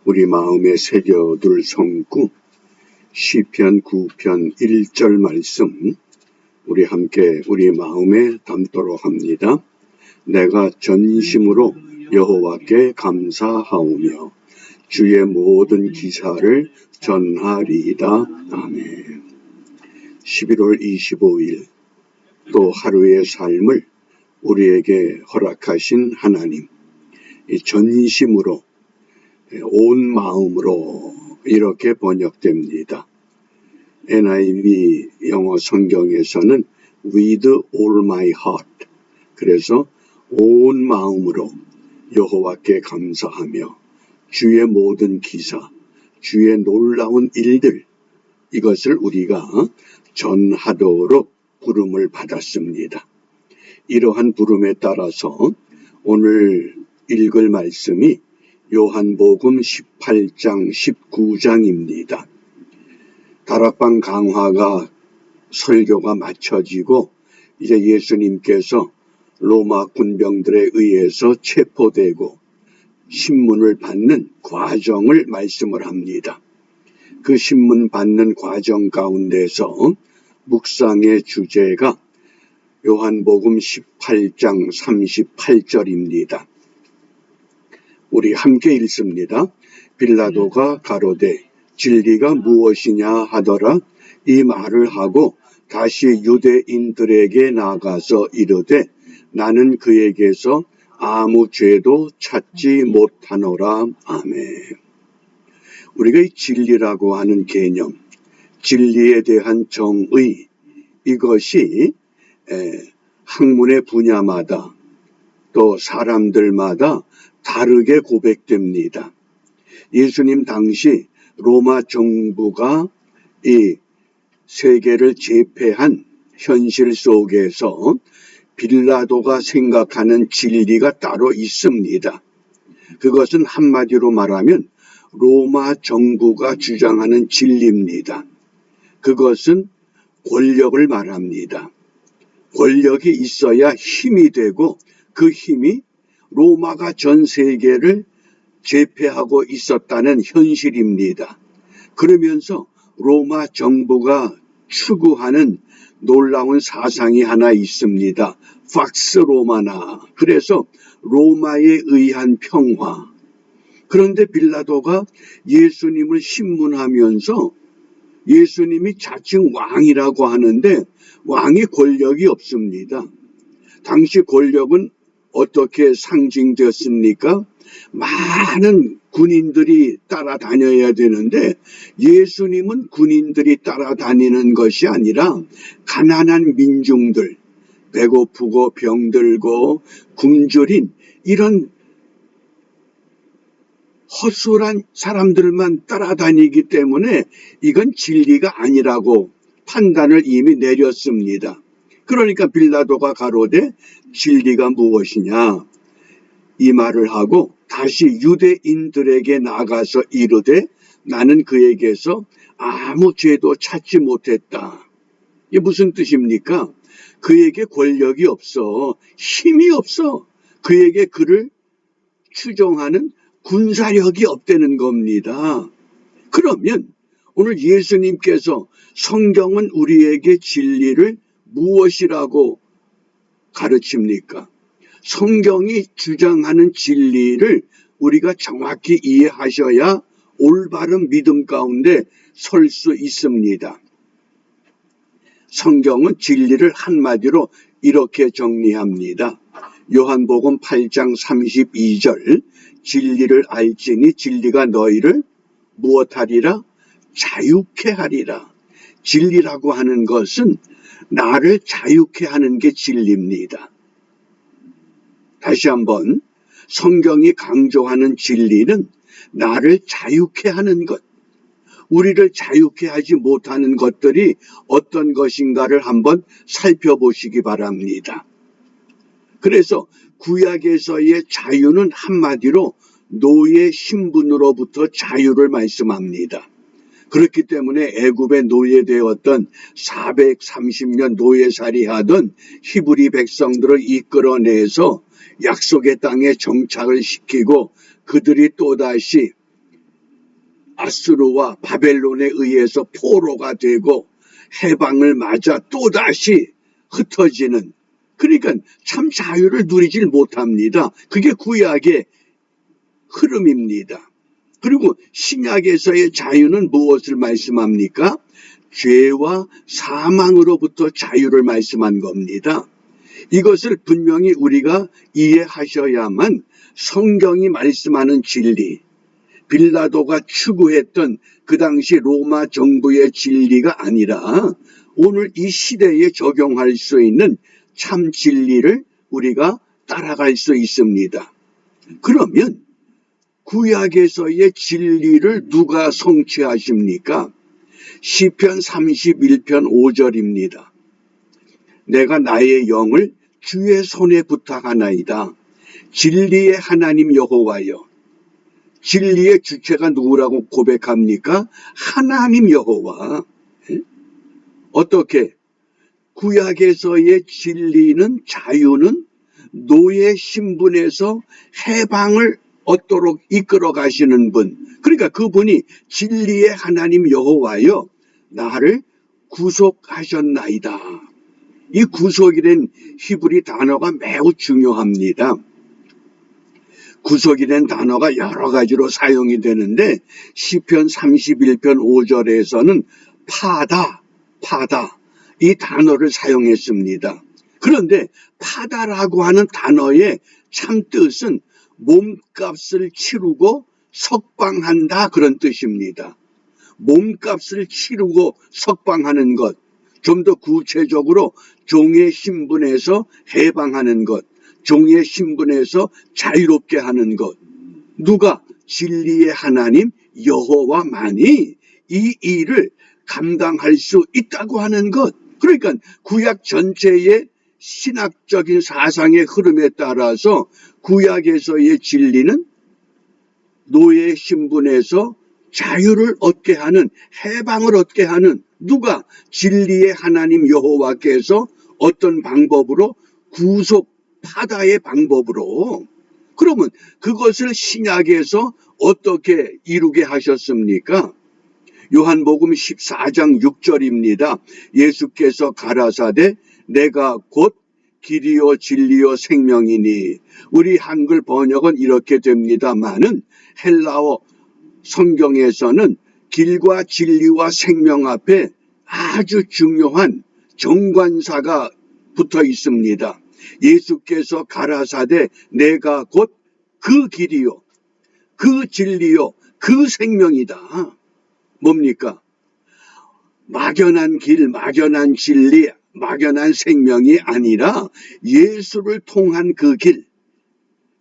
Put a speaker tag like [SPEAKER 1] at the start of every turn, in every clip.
[SPEAKER 1] 우리 마음에 새겨둘 성구 시편 9편 1절 말씀 우리 함께 우리 마음에 담도록 합니다. 내가 전심으로 여호와께 감사하오며 주의 모든 기사를 전하리이다. 아멘. 11월 25일 또 하루의 삶을 우리에게 허락하신 하나님, 이 전심으로 온 마음으로 이렇게 번역됩니다. NIV 영어 성경에서는 with all my heart, 그래서 온 마음으로 여호와께 감사하며 주의 모든 기사, 주의 놀라운 일들, 이것을 우리가 전하도록 부름을 받았습니다. 이러한 부름에 따라서 오늘 읽을 말씀이 요한복음 18장 19장입니다. 다락방 강화가 설교가 마쳐지고 이제 예수님께서 로마 군병들에 의해서 체포되고 신문을 받는 과정을 말씀을 합니다. 그 신문 받는 과정 가운데서 묵상의 주제가 요한복음 18장 38절입니다. 우리 함께 읽습니다. 빌라도가 가로되 진리가 무엇이냐 하더라. 이 말을 하고 다시 유대인들에게 나가서 이르되 나는 그에게서 아무 죄도 찾지 못하노라. 아멘. 우리가 이 진리라고 하는 개념, 진리에 대한 정의, 이것이 학문의 분야마다 또 사람들마다 다르게 고백됩니다. 예수님 당시 로마 정부가 이 세계를 제패한 현실 속에서 빌라도가 생각하는 진리가 따로 있습니다. 그것은 한마디로 말하면 로마 정부가 주장하는 진리입니다. 그것은 권력을 말합니다. 권력이 있어야 힘이 되고 그 힘이 로마가 전 세계를 제패하고 있었다는 현실입니다. 그러면서 로마 정부가 추구하는 놀라운 사상이 하나 있습니다. 팍스 로마나, 그래서 로마에 의한 평화. 그런데 빌라도가 예수님을 신문하면서 예수님이 자칭 왕이라고 하는데 왕이 권력이 없습니다. 당시 권력은 어떻게 상징되었습니까? 많은 군인들이 따라다녀야 되는데 예수님은 군인들이 따라다니는 것이 아니라 가난한 민중들, 배고프고 병들고 굶주린 이런 허술한 사람들만 따라다니기 때문에 이건 진리가 아니라고 판단을 이미 내렸습니다. 그러니까 빌라도가 가로되 진리가 무엇이냐 이 말을 하고 다시 유대인들에게 나가서 이르되 나는 그에게서 아무 죄도 찾지 못했다. 이게 무슨 뜻입니까? 그에게 권력이 없어, 힘이 없어, 그에게 그를 추종하는 군사력이 없다는 겁니다. 그러면 오늘 예수님께서 성경은 우리에게 진리를 무엇이라고 가르칩니까? 성경이 주장하는 진리를 우리가 정확히 이해하셔야 올바른 믿음 가운데 설 수 있습니다. 성경은 진리를 한마디로 이렇게 정리합니다. 요한복음 8장 32절 진리를 알지니 진리가 너희를 무엇하리라? 자유케 하리라. 진리라고 하는 것은 나를 자유케 하는 게 진리입니다. 다시 한번 성경이 강조하는 진리는 나를 자유케 하는 것, 우리를 자유케 하지 못하는 것들이 어떤 것인가를 한번 살펴보시기 바랍니다. 그래서 구약에서의 자유는 한마디로 노예 신분으로부터 자유를 말씀합니다. 그렇기 때문에 애굽에 노예되었던 430년 노예살이하던 히브리 백성들을 이끌어내서 약속의 땅에 정착을 시키고 그들이 또다시 아수르와 바벨론에 의해서 포로가 되고 해방을 맞아 또다시 흩어지는, 그러니까 참 자유를 누리질 못합니다. 그게 구약의 흐름입니다. 그리고 신약에서의 자유는 무엇을 말씀합니까? 죄와 사망으로부터 자유를 말씀한 겁니다. 이것을 분명히 우리가 이해하셔야만 성경이 말씀하는 진리, 빌라도가 추구했던 그 당시 로마 정부의 진리가 아니라 오늘 이 시대에 적용할 수 있는 참 진리를 우리가 따라갈 수 있습니다. 그러면 구약에서의 진리를 누가 성취하십니까? 시편 31편 5절입니다. 내가 나의 영을 주의 손에 부탁하나이다. 진리의 하나님 여호와여. 진리의 주체가 누구라고 고백합니까? 하나님 여호와. 어떻게? 구약에서의 진리는, 자유는 노예 신분에서 해방을 얻도록 이끌어 가시는 분, 그러니까 그분이 진리의 하나님 여호와여 나를 구속하셨나이다. 이 구속이란 히브리 단어가 매우 중요합니다. 구속이란 단어가 여러 가지로 사용이 되는데 시편 31편 5절에서는 파다 이 단어를 사용했습니다. 그런데 파다라고 하는 단어의 참 뜻은 몸값을 치르고 석방한다, 그런 뜻입니다. 몸값을 치르고 석방하는 것, 좀 더 구체적으로 종의 신분에서 해방하는 것, 종의 신분에서 자유롭게 하는 것. 누가? 진리의 하나님 여호와만이 이 일을 감당할 수 있다고 하는 것. 그러니까 구약 전체의 신학적인 사상의 흐름에 따라서 구약에서의 진리는 노예 신분에서 자유를 얻게 하는, 해방을 얻게 하는, 누가? 진리의 하나님 여호와께서 어떤 방법으로? 구속 파다의 방법으로. 그러면 그것을 신약에서 어떻게 이루게 하셨습니까? 요한복음 14장 6절입니다. 예수께서 가라사대 내가 곧 길이요 진리요 생명이니. 우리 한글 번역은 이렇게 됩니다마는 헬라어 성경에서는 길과 진리와 생명 앞에 아주 중요한 정관사가 붙어 있습니다. 예수께서 가라사대 내가 곧 그 길이요 그 진리요 그 생명이다. 뭡니까? 막연한 길, 막연한 진리, 막연한 생명이 아니라 예수를 통한 그 길,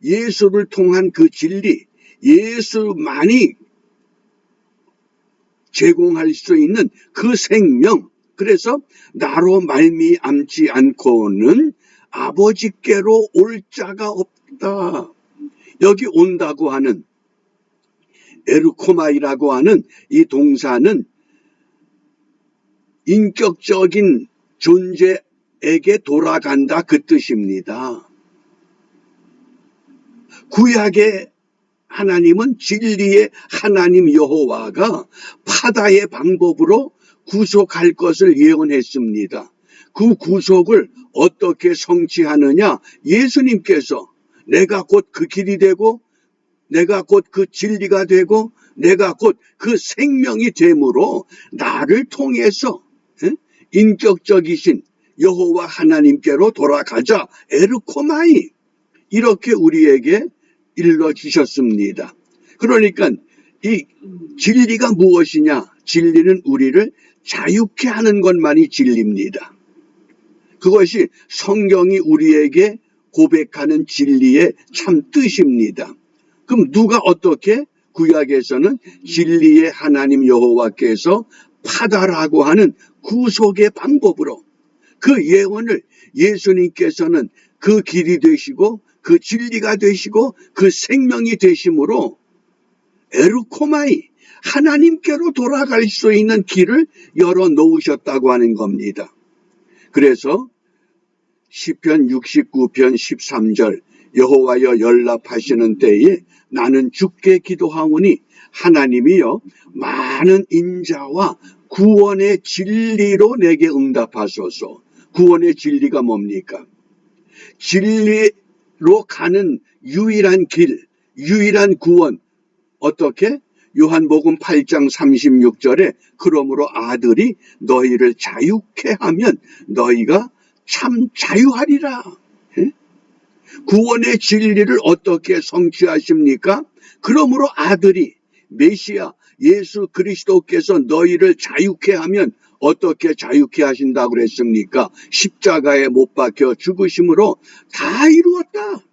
[SPEAKER 1] 예수를 통한 그 진리, 예수만이 제공할 수 있는 그 생명. 그래서 나로 말미암지 않고는 아버지께로 올 자가 없다. 여기 온다고 하는 에르코마이라고 하는 이 동사는 인격적인 존재에게 돌아간다, 그 뜻입니다. 구약의 하나님은 진리의 하나님 여호와가 파다의 방법으로 구속할 것을 예언했습니다. 그 구속을 어떻게 성취하느냐? 예수님께서 내가 곧 그 길이 되고 내가 곧 그 진리가 되고 내가 곧 그 생명이 되므로 나를 통해서 인격적이신 여호와 하나님께로 돌아가자. 에르코마이. 이렇게 우리에게 일러주셨습니다. 그러니까 이 진리가 무엇이냐? 진리는 우리를 자유케 하는 것만이 진리입니다. 그것이 성경이 우리에게 고백하는 진리의 참 뜻입니다. 그럼 누가 어떻게? 구약에서는 진리의 하나님 여호와께서 파다라고 하는 구속의 방법으로 그 예언을 예수님께서는 그 길이 되시고 그 진리가 되시고 그 생명이 되심으로 에르코마이, 하나님께로 돌아갈 수 있는 길을 열어놓으셨다고 하는 겁니다. 그래서 시편 69편 13절 여호와여 연락하시는 때에 나는 주께 기도하오니 하나님이여 많은 인자와 구원의 진리로 내게 응답하소서. 구원의 진리가 뭡니까? 진리로 가는 유일한 길, 유일한 구원. 어떻게? 요한복음 8장 36절에 그러므로 아들이 너희를 자유케 하면 너희가 참 자유하리라. 구원의 진리를 어떻게 성취하십니까? 그러므로 아들이 메시아 예수 그리스도께서 너희를 자유케 하면 어떻게 자유케 하신다고 그랬습니까? 십자가에 못 박혀 죽으심으로 다 이루었다.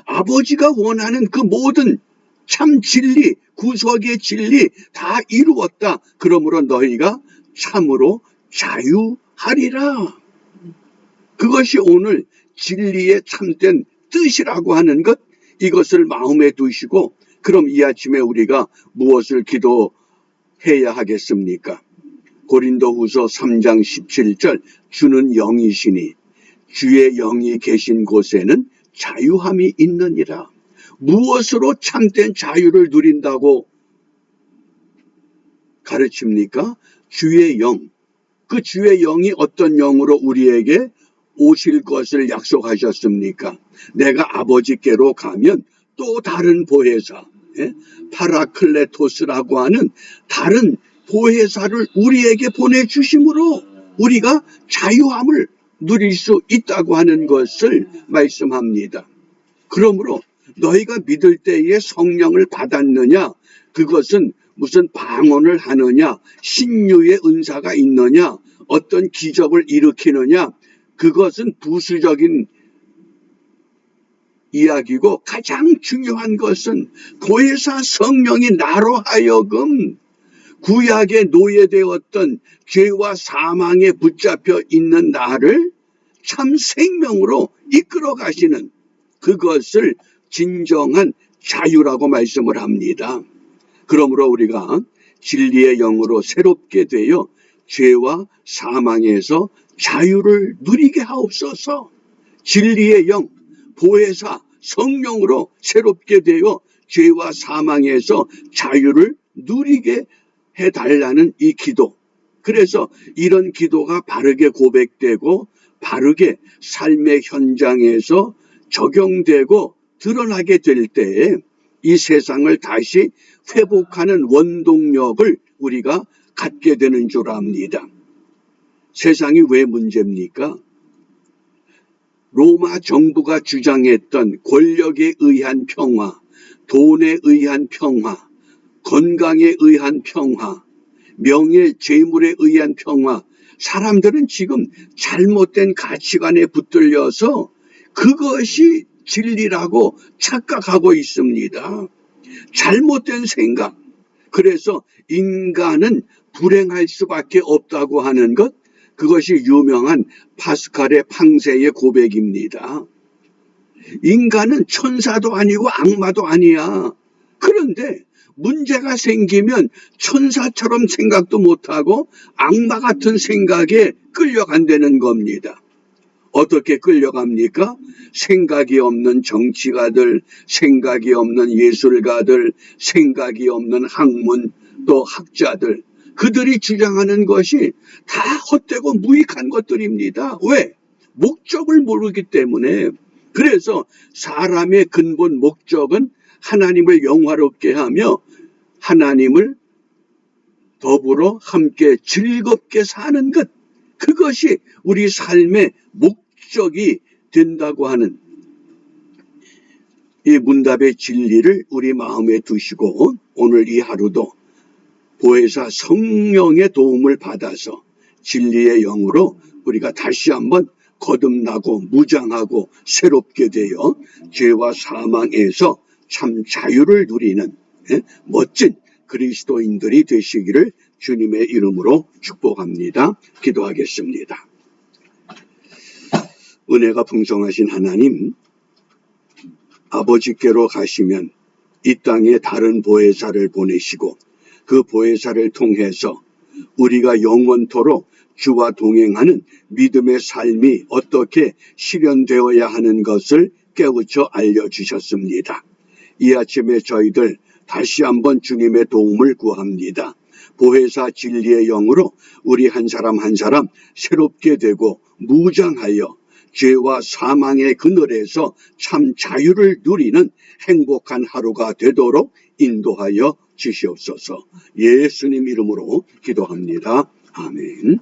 [SPEAKER 1] 아버지가 원하는 그 모든 참 진리, 구속의 진리 다 이루었다. 그러므로 너희가 참으로 자유하리라. 그것이 오늘 진리의 참된 뜻이라고 하는 것, 이것을 마음에 두시고 그럼 이 아침에 우리가 무엇을 기도해야 하겠습니까? 고린도후서 3장 17절 주는 영이시니 주의 영이 계신 곳에는 자유함이 있느니라. 무엇으로 참된 자유를 누린다고 가르칩니까? 주의 영. 그 주의 영이 어떤 영으로 우리에게 오실 것을 약속하셨습니까? 내가 아버지께로 가면 또 다른 보혜사, 파라클레토스라고 하는 다른 보혜사를 우리에게 보내주심으로 우리가 자유함을 누릴 수 있다고 하는 것을 말씀합니다. 그러므로 너희가 믿을 때에 성령을 받았느냐? 그것은 무슨 방언을 하느냐? 신유의 은사가 있느냐? 어떤 기적을 일으키느냐? 그것은 부수적인 이야기고 가장 중요한 것은 보혜사 성령이 나로 하여금 구약에 노예되었던 죄와 사망에 붙잡혀 있는 나를 참 생명으로 이끌어 가시는 그것을 진정한 자유라고 말씀을 합니다. 그러므로 우리가 진리의 영으로 새롭게 되어 죄와 사망에서 자유를 누리게 하옵소서. 진리의 영, 보혜사, 성령으로 새롭게 되어 죄와 사망에서 자유를 누리게 해달라는 이 기도. 그래서 이런 기도가 바르게 고백되고 바르게 삶의 현장에서 적용되고 드러나게 될 때에 이 세상을 다시 회복하는 원동력을 우리가 갖게 되는 줄 압니다. 세상이 왜 문제입니까? 로마 정부가 주장했던 권력에 의한 평화, 돈에 의한 평화, 건강에 의한 평화, 명예, 재물에 의한 평화, 사람들은 지금 잘못된 가치관에 붙들려서 그것이 진리라고 착각하고 있습니다. 잘못된 생각. 그래서 인간은 불행할 수밖에 없다고 하는 것, 그것이 유명한 파스칼의 팡세의 고백입니다. 인간은 천사도 아니고 악마도 아니야. 그런데 문제가 생기면 천사처럼 생각도 못하고 악마 같은 생각에 끌려간다는 겁니다. 어떻게 끌려갑니까? 생각이 없는 정치가들, 생각이 없는 예술가들, 생각이 없는 학문, 또 학자들, 그들이 주장하는 것이 다 헛되고 무익한 것들입니다. 왜? 목적을 모르기 때문에. 그래서 사람의 근본 목적은 하나님을 영화롭게 하며 하나님을 더불어 함께 즐겁게 사는 것, 그것이 우리 삶의 목적이 된다고 하는 이 문답의 진리를 우리 마음에 두시고 오늘 이 하루도 보혜사 성령의 도움을 받아서 진리의 영으로 우리가 다시 한번 거듭나고 무장하고 새롭게 되어 죄와 사망에서 참 자유를 누리는 멋진 그리스도인들이 되시기를 주님의 이름으로 축복합니다. 기도하겠습니다. 은혜가 풍성하신 하나님, 아버지께로 가시면 이 땅에 다른 보혜사를 보내시고 그 보혜사를 통해서 우리가 영원토록 주와 동행하는 믿음의 삶이 어떻게 실현되어야 하는 것을 깨우쳐 알려주셨습니다. 이 아침에 저희들 다시 한번 주님의 도움을 구합니다. 보혜사 진리의 영으로 우리 한 사람 한 사람 새롭게 되고 무장하여 죄와 사망의 그늘에서 참 자유를 누리는 행복한 하루가 되도록 인도하여 주시옵소서. 예수님 이름으로 기도합니다. 아멘.